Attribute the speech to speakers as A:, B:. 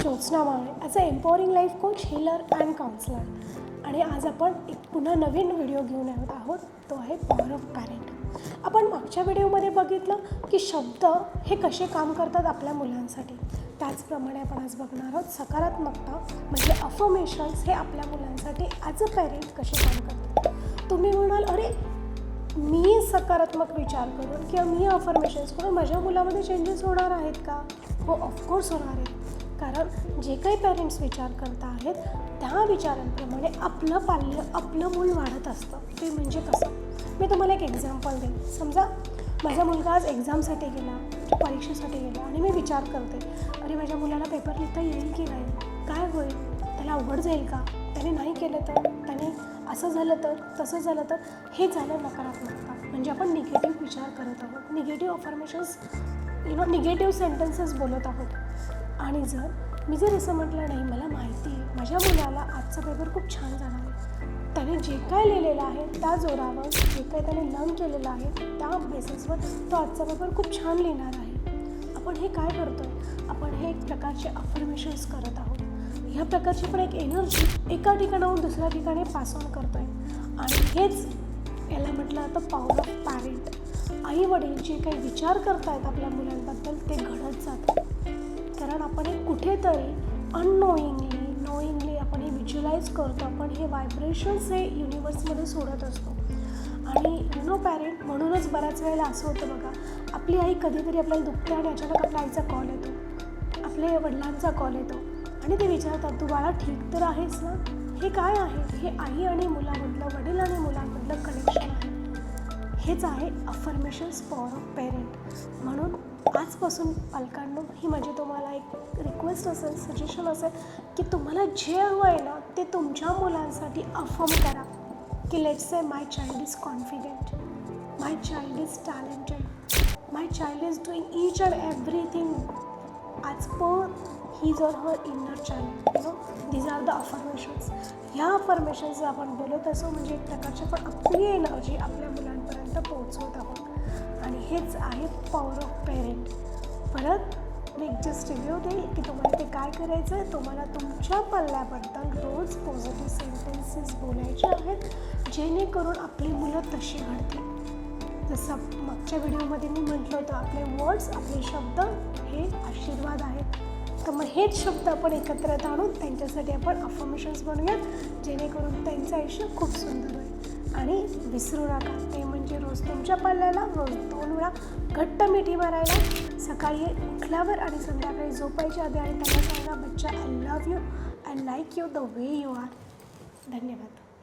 A: Jyotsna Male as a empowering life coach, healer and counsellor. आणि आज आपण एक पुन्हा नवीन व्हिडिओ घेऊन येत आहोत. तो आहे पॉवर ऑफ पॅरेंट. आपण मागच्या व्हिडिओमध्ये बघितलं की शब्द हे कसे काम करतात आपल्या मुलांसाठी. त्याचप्रमाणे आपण आज बघणार आहोत सकारात्मकता म्हणजे अफर्मेशन्स हे आपल्या मुलांसाठी ॲज अ पॅरेंट कसे काम करतात. तुम्ही म्हणाल, अरे मी सकारात्मक विचार करून किंवा मी अफर्मेशन्स करून माझ्या मुलामध्ये चेंजेस होणार आहेत का? हो, ऑफकोर्स होणार आहेत. कारण जे काही पॅरेंट्स विचार करत आहेत त्या विचारांप्रमाणे आपलं मूल वाढत असतं. ते म्हणजे कसं? मी तुम्हाला एक एक्झाम्पल देईन. समजा माझा मुलगा आज एक्झामसाठी गेला, परीक्षेसाठी गेला आणि मी विचार करते, अरे माझ्या मुलाला पेपर लिहिता येईल की नाही, काय होईल, त्याला अवघड जाईल का, त्याने नाही केलं तर, त्याने असं झालं तर, तसं झालं तर. हे झालं नकारात्मकता. म्हणजे आपण निगेटिव्ह विचार करत आहोत, निगेटिव्ह अफर्मेशन्स निगेटिव्ह सेंटेन्सेस बोलत आहोत. आणि मी जर असं म्हटलं, नाही मला माहिती आहे माझ्या मुलाला आजचा पेपर खूप छान जाणार आहे, त्याने जे काय लिहिलेलं आहे त्या जोरावर, जे काही त्याने लर्न केलेलं आहे त्या बेसिसवर तो आजचा पेपर खूप छान लिहिणार आहे. आपण हे काय करतो आहे? आपण हे एक प्रकारचे अफर्मेशन्स करत आहोत. ह्या प्रकारची पण एक एनर्जी एका ठिकाणाहून दुसऱ्या ठिकाणी पास ऑन करतो आहे. आणि हेच याला म्हटलं जातं पॉवर ऑफ पॅरेंट. आई वडील जे काही विचार करतायत आपल्या मुलांबद्दल ते घडत जातं. कारण आपण हे कुठेतरी नोईंगली आपण हे व्हिज्युअलाइज करतो. आपण हे व्हायब्रेशन्स हे युनिवर्समध्ये सोडत असतो. आणि पॅरेंट म्हणूनच बऱ्याच वेळेला असं होतं बघा, आपली आई कधीतरी आपल्याला दुखते आणि अचानक आपल्या आईचा कॉल येतो, आपल्या वडिलांचा कॉल येतो आणि ते विचारतात, तू बाळा ठीक तर आहेस ना? हे काय आहे? हे आई आणि मुलामधलं, वडील आणि मुलांमधलं कनेक्शन आहे. हेच आहे अफर्मेशन्स पॉवर ऑफ पेरेंट. म्हणून आजपासून पालकांनो ही माझी तुम्हाला एक रिक्वेस्ट असेल, सजेशन असेल की तुम्हाला जे हवं आहे ना ते तुमच्या मुलांसाठी अफर्म करा. की let's say my child is confident, my child is talented, my child is doing each and everything as per his or her inner child. These are the affirmations. ह्या अफर्मेशन्स आपण बोलत असो म्हणजे एक प्रकारची आपण आपली एनर्जी आपल्या मुलांपर्यंत पोहोचवत आहोत. आणि हेच आहे पॉवर ऑफ पेरेंट. परत मी एक जस्ट रिव्ह्यू देईल की तुम्हाला ते काय करायचं आहे. तुम्हाला तुमच्या पल्ल्याबद्दल रोज पॉझिटिव्ह सेंटेन्सेस बोलायचे आहेत जेणेकरून आपली मुलं तशी घडतील. जसं मागच्या व्हिडिओमध्ये मी म्हटलं होतं, आपले वर्ड्स, आपले शब्द हे आशीर्वाद आहेत. तर मग हेच शब्द आपण एकत्रित आणून त्यांच्यासाठी आपण अफर्मेशन्स बनवूयात जेणेकरून त्यांचं आयुष्य खूप सुंदर होईल. आणि विसरू नका, ते म्हणजे रोज तुमच्या पल्ल्याला रोज 2 वेळा घट्ट मिठी मारायला, सकाळी उठल्यावर आणि संध्याकाळी झोपायच्या आधी. आणि त्यांना सांगा, बच्चा I love you, I like you the way you are. धन्यवाद.